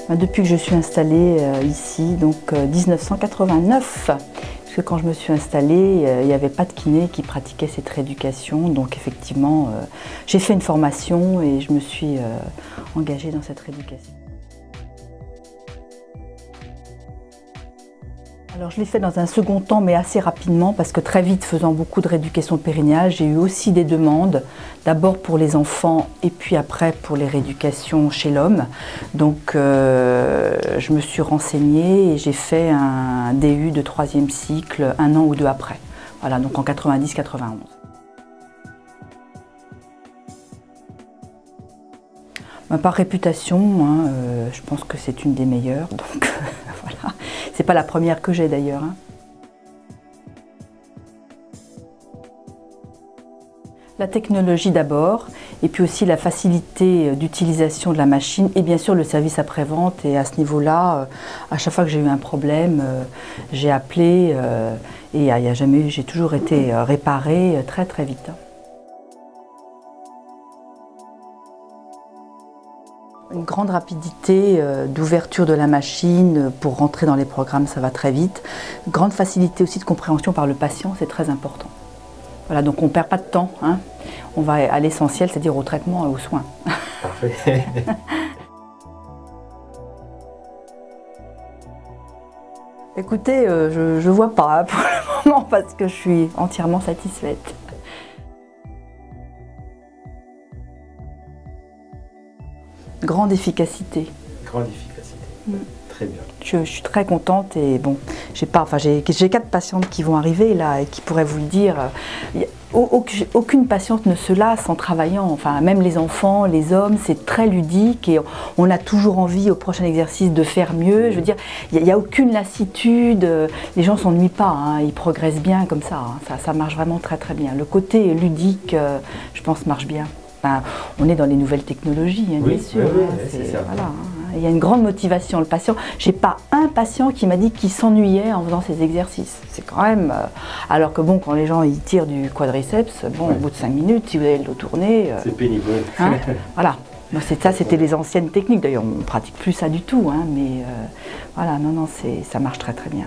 Depuis que je suis installée ici, donc 1989, parce que quand je me suis installée, il n'y avait pas de kiné qui pratiquait cette rééducation. Donc effectivement, j'ai fait une formation et je me suis engagée dans cette rééducation. Alors je l'ai fait dans un second temps, mais assez rapidement, parce que très vite, faisant beaucoup de rééducation périnéale, j'ai eu aussi des demandes, d'abord pour les enfants et puis après pour les rééducations chez l'homme. Donc je me suis renseignée et j'ai fait un DU de 3e cycle 1 an ou 2 après. Voilà, donc en 90-91. Par réputation, hein, je pense que c'est une des meilleures, donc voilà. C'est pas la première que j'ai d'ailleurs. Hein. La technologie d'abord, et puis aussi la facilité d'utilisation de la machine, et bien sûr le service après-vente. Et à ce niveau-là, à chaque fois que j'ai eu un problème, j'ai appelé et j'ai toujours été réparée très très vite. Une grande rapidité d'ouverture de la machine pour rentrer dans les programmes, ça va très vite. Grande facilité aussi de compréhension par le patient, c'est très important. Voilà, donc on ne perd pas de temps, hein. On va à l'essentiel, c'est-à-dire au traitement et aux soins. Parfait. Écoutez, je ne vois pas hein, pour le moment parce que je suis entièrement satisfaite. Grande efficacité. Grande efficacité. Très bien. Je suis très contente et bon, j'ai 4 patientes qui vont arriver là et qui pourraient vous le dire. Aucune patiente ne se lasse en travaillant, enfin même les enfants, les hommes, c'est très ludique et on a toujours envie au prochain exercice de faire mieux. Je veux dire, il n'y a aucune lassitude, les gens ne s'ennuient pas, hein, ils progressent bien comme ça, hein, ça marche vraiment très très bien. Le côté ludique, je pense, marche bien. Enfin, on est dans les nouvelles technologies, hein, oui, bien sûr. Oui, hein, c'est ça. Voilà, hein, il y a une grande motivation. Le patient, j'ai pas un patient qui m'a dit qu'il s'ennuyait en faisant ces exercices. C'est quand même. Alors que bon, quand les gens ils tirent du quadriceps, bon, au bout de 5 minutes, si vous avez le dos tourné. C'est pénible. Hein, voilà. Bon, ça, c'était les anciennes techniques. D'ailleurs, on ne pratique plus ça du tout. Hein, mais voilà, non, ça marche très très bien.